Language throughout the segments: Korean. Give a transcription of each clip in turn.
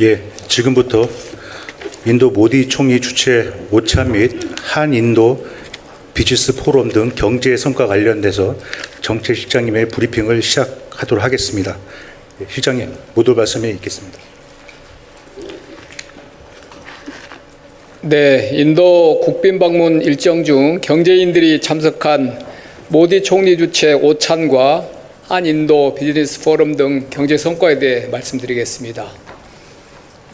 예, 지금부터 인도 모디 총리 주최 오찬 및 한인도 비즈니스 포럼 등 경제 성과 관련돼서 정책 실장님의 브리핑을 시작하도록 하겠습니다. 실장님, 모두 말씀에 있겠습니다. 네, 인도 국빈 방문 일정 중 경제인들이 참석한 모디 총리 주최 오찬과 한인도 비즈니스 포럼 등 경제 성과에 대해 말씀드리겠습니다.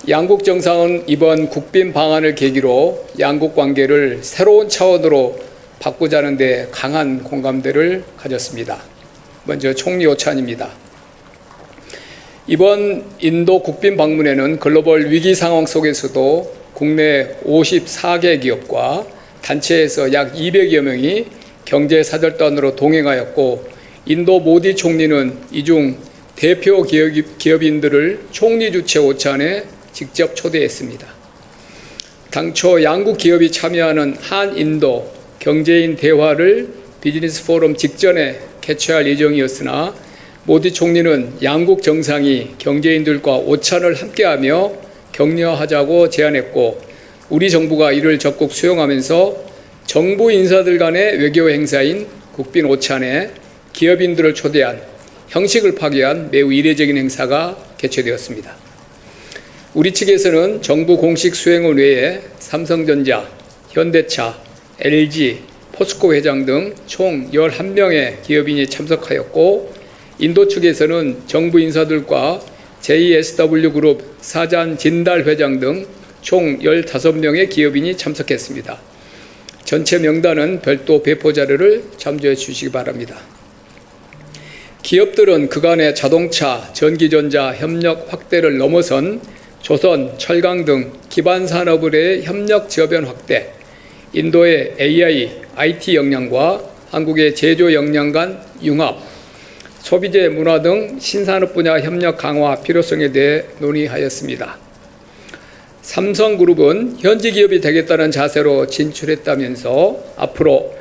양국 정상은 이번 국빈 방한을 계기로 양국 관계를 새로운 차원으로 바꾸자는 데 강한 공감대를 가졌습니다. 먼저 총리 오찬입니다. 이번 인도 국빈 방문에는 글로벌 위기 상황 속에서도 국내 54개 기업과 단체에서 약 200여 명이 경제 사절단으로 동행하였고, 인도 모디 총리는 이중 대표 기업인들을 총리 주최 오찬에 직접 초대했습니다. 당초 양국 기업이 참여하는 한인도 경제인 대화를 비즈니스 포럼 직전에 개최할 예정이었으나, 모디 총리는 양국 정상이 경제인들과 오찬을 함께하며 격려하자고 제안했고, 우리 정부가 이를 적극 수용하면서 정부 인사들 간의 외교 행사인 국빈 오찬에 기업인들을 초대한, 형식을 파괴한 매우 이례적인 행사가 개최되었습니다. 우리 측에서는 정부 공식 수행원 외에 삼성전자, 현대차, LG, 포스코 회장 등 총 11명의 기업인이 참석하였고, 인도 측에서는 정부 인사들과 JSW 그룹 사잔 진달 회장 등 총 15명의 기업인이 참석했습니다. 전체 명단은 별도 배포 자료를 참조해 주시기 바랍니다. 기업들은 그간의 자동차, 전기전자 협력 확대를 넘어선 조선, 철강 등 기반 산업의 협력 저변 확대, 인도의 AI, IT 역량과 한국의 제조 역량 간 융합, 소비재 문화 등 신산업 분야 협력 강화 필요성에 대해 논의하였습니다. 삼성그룹은 현지 기업이 되겠다는 자세로 진출했다면서 앞으로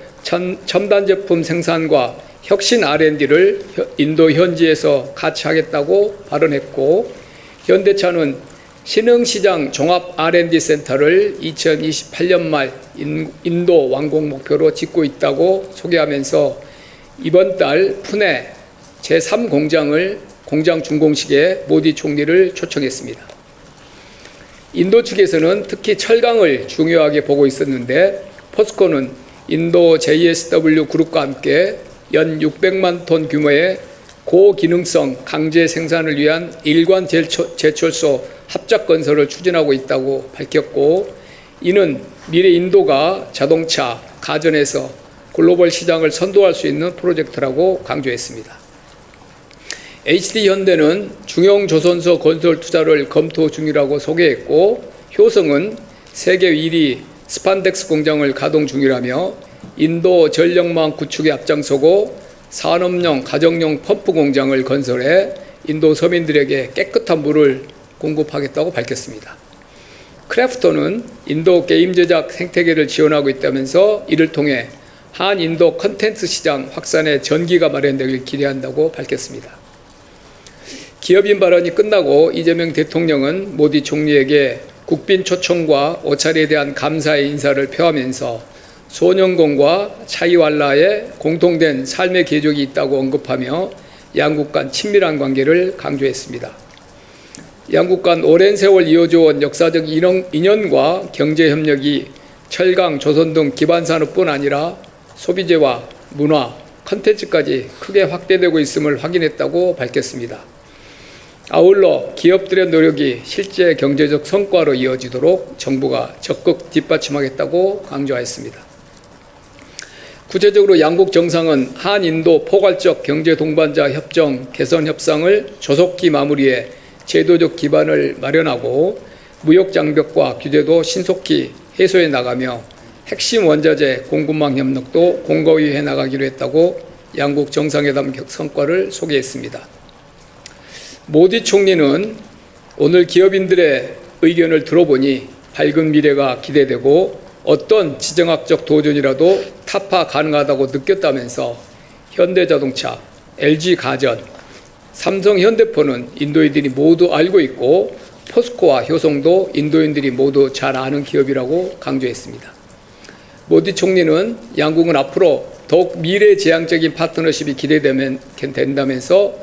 첨단 제품 생산과 혁신 R&D를 인도 현지에서 같이 하겠다고 발언했고, 현대차는 신흥시장 종합 R&D 센터를 2028년 말 인도 완공 목표로 짓고 있다고 소개하면서 이번 달 푸네 제3공장을 공장 준공식에 모디 총리를 초청했습니다. 인도 측에서는 특히 철강을 중요하게 보고 있었는데, 포스코는 인도 JSW 그룹과 함께 연 600만 톤 규모의 고기능성 강제 생산을 위한 일관 제철소 합작 건설을 추진하고 있다고 밝혔고, 이는 미래 인도가 자동차, 가전에서 글로벌 시장을 선도할 수 있는 프로젝트라고 강조했습니다. HD현대는 중형조선소 건설 투자를 검토 중이라고 소개했고, 효성은 세계 1위 스판덱스 공장을 가동 중이라며 인도 전력망 구축에 앞장서고 산업용, 가정용 펌프 공장을 건설해 인도 서민들에게 깨끗한 물을 공급하겠다고 밝혔습니다. 크래프톤은 인도 게임 제작 생태계를 지원하고 있다면서 이를 통해 한인도 컨텐츠 시장 확산에 전기가 마련되길 기대한다고 밝혔습니다. 기업인 발언이 끝나고 이재명 대통령은 모디 총리에게 국빈 초청과 오찬에 대한 감사의 인사를 표하면서 소년공과 차이왈라의 공통된 삶의 궤적이 있다고 언급하며 양국 간 친밀한 관계를 강조했습니다. 양국 간 오랜 세월 이어져온 역사적 인연과 경제협력이 철강, 조선 등 기반산업뿐 아니라 소비재와 문화, 컨텐츠까지 크게 확대되고 있음을 확인했다고 밝혔습니다. 아울러 기업들의 노력이 실제 경제적 성과로 이어지도록 정부가 적극 뒷받침하겠다고 강조했습니다. 구체적으로 양국 정상은 한인도 포괄적 경제 동반자 협정 개선 협상을 조속히 마무리해 제도적 기반을 마련하고, 무역 장벽과 규제도 신속히 해소해 나가며 핵심 원자재 공급망 협력도 공고히 해나가기로 했다고 양국 정상회담 성과를 소개했습니다. 모디 총리는 오늘 기업인들의 의견을 들어보니 밝은 미래가 기대되고 어떤 지정학적 도전이라도 타파 가능하다고 느꼈다면서 현대자동차, LG가전, 삼성현대폰은 인도인들이 모두 알고 있고 포스코와 효성도 인도인들이 모두 잘 아는 기업이라고 강조했습니다. 모디 총리는 양국은 앞으로 더욱 미래지향적인 파트너십이 기대된다면서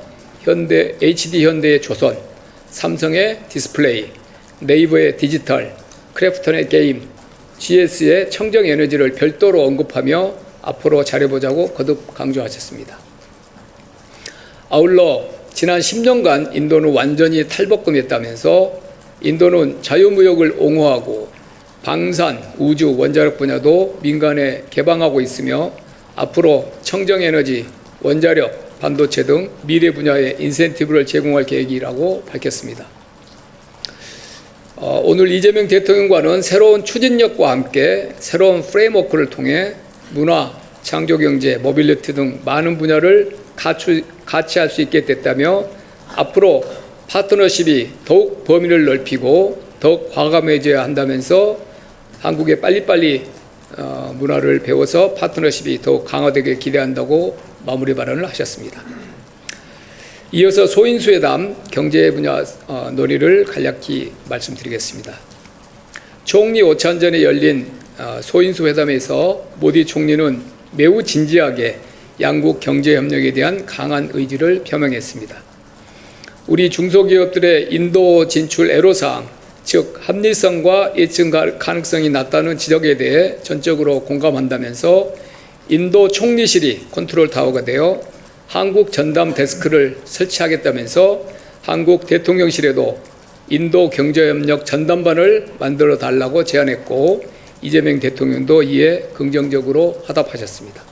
HD현대의 조선, 삼성의 디스플레이, 네이버의 디지털, 크래프톤의 게임, GS의 청정에너지를 별도로 언급하며 앞으로 잘해보자고 거듭 강조하셨습니다. 아울러 지난 10년간 인도는 완전히 탈복금했다면서 인도는 자유무역을 옹호하고 방산, 우주, 원자력 분야도 민간에 개방하고 있으며 앞으로 청정에너지, 원자력, 반도체 등 미래 분야에 인센티브를 제공할 계획이라고 밝혔습니다. 오늘 이재명 대통령과는 새로운 추진력과 함께 새로운 프레임워크를 통해 문화, 창조경제, 모빌리티 등 많은 분야를 같이 할 수 있게 됐다며 앞으로 파트너십이 더욱 범위를 넓히고 더욱 과감해져야 한다면서 한국에 빨리빨리 문화를 배워서 파트너십이 더욱 강화되길 기대한다고 마무리 발언을 하셨습니다. 이어서 소인수회담 경제 분야 논의를 간략히 말씀드리겠습니다. 총리 오찬 전에 열린 소인수회담에서 모디 총리는 매우 진지하게 양국 경제협력에 대한 강한 의지를 표명했습니다. 우리 중소기업들의 인도 진출 애로사항, 즉 합리성과 예측 가능성이 낮다는 지적에 대해 전적으로 공감한다면서 인도 총리실이 컨트롤 타워가 되어 한국 전담 데스크를 설치하겠다면서 한국 대통령실에도 인도 경제협력 전담반을 만들어 달라고 제안했고 이재명 대통령도 이에 긍정적으로 화답하셨습니다.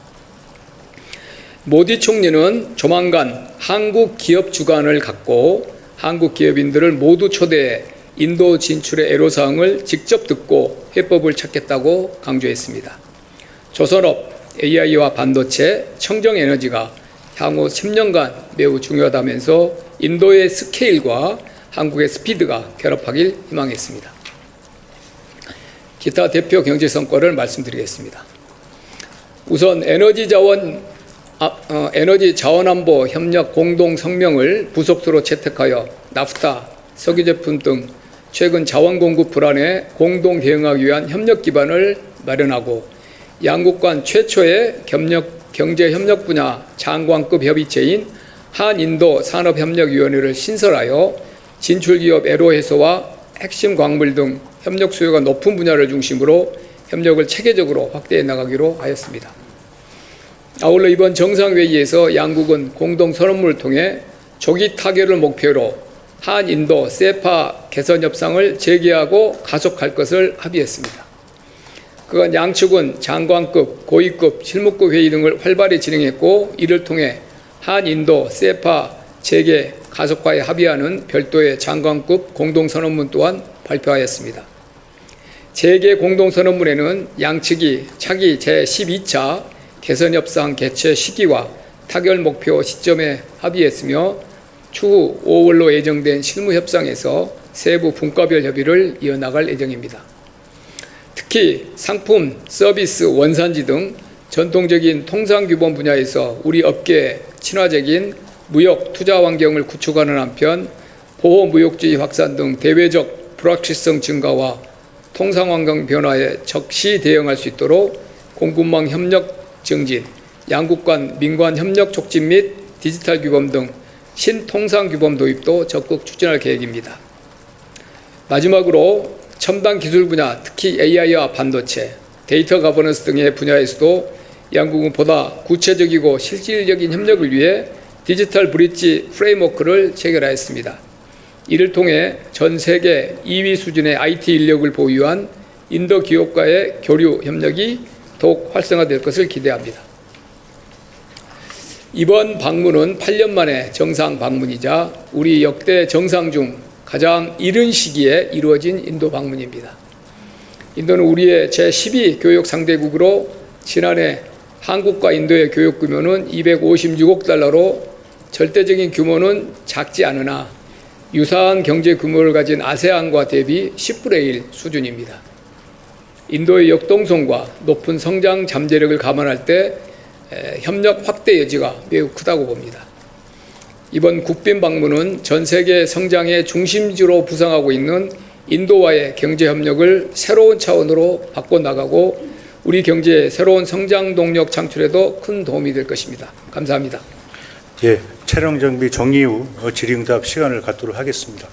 모디 총리는 조만간 한국 기업 주간을 갖고 한국 기업인들을 모두 초대해 인도 진출의 애로사항을 직접 듣고 해법을 찾겠다고 강조했습니다. 조선업, AI와 반도체, 청정에너지가 향후 10년간 매우 중요하다면서 인도의 스케일과 한국의 스피드가 결합하길 희망했습니다. 기타 대표 경제 성과를 말씀드리겠습니다. 우선 에너지 자원안보 협력 공동 성명을 부속도로 채택하여 나프타, 석유 제품 등 최근 자원 공급 불안에 공동 대응하기 위한 협력 기반을 마련하고 양국 간 최초의 경제 협력 분야 장관급 협의체인 한인도 산업협력위원회를 신설하여 진출기업 애로 해소와 핵심 광물 등 협력 수요가 높은 분야를 중심으로 협력을 체계적으로 확대해 나가기로 하였습니다. 아울러 이번 정상회의에서 양국은 공동 선언문을 통해 조기 타결을 목표로 한인도 세파 개선 협상을 재개하고 가속할 것을 합의했습니다. 그간 양측은 장관급, 고위급, 실무급 회의 등을 활발히 진행했고 이를 통해 한인도 세파 재개 가속화에 합의하는 별도의 장관급 공동선언문 또한 발표하였습니다. 재개 공동선언문에는 양측이 차기 제12차 개선협상 개최 시기와 타결 목표 시점에 합의했으며 추후 5월로 예정된 실무협상에서 세부 분과별 협의를 이어나갈 예정입니다. 특히 상품, 서비스, 원산지 등 전통적인 통상규범 분야에서 우리 업계에 친화적인 무역, 투자 환경을 구축하는 한편 보호무역주의 확산 등 대외적 불확실성 증가와 통상환경 변화에 적시 대응할 수 있도록 공급망 협력 증진, 양국 간 민관 협력 촉진 및 디지털 규범 등 신통상 규범 도입도 적극 추진할 계획입니다. 마지막으로 첨단 기술 분야, 특히 AI와 반도체, 데이터 가버넌스 등의 분야에서도 양국은 보다 구체적이고 실질적인 협력을 위해 디지털 브릿지 프레임워크를 체결하였습니다. 이를 통해 전 세계 2위 수준의 IT 인력을 보유한 인도 기업과의 교류 협력이 더욱 활성화될 것을 기대합니다. 이번 방문은 8년 만에 정상 방문이자 우리 역대 정상 중 가장 이른 시기에 이루어진 인도 방문입니다. 인도는 우리의 제12 교역 상대국으로 지난해 한국과 인도의 교역 규모는 256억 달러로 절대적인 규모는 작지 않으나 유사한 경제 규모를 가진 아세안과 대비 10분의 1 수준입니다. 인도의 역동성과 높은 성장 잠재력을 감안할 때 협력 확대 여지가 매우 크다고 봅니다. 이번 국빈 방문은 전 세계 성장의 중심지로 부상하고 있는 인도와의 경제 협력을 새로운 차원으로 바꿔나가고 우리 경제의 새로운 성장 동력 창출에도 큰 도움이 될 것입니다. 감사합니다. 예, 촬영 정비 정리 후 질의응답 시간을 갖도록 하겠습니다.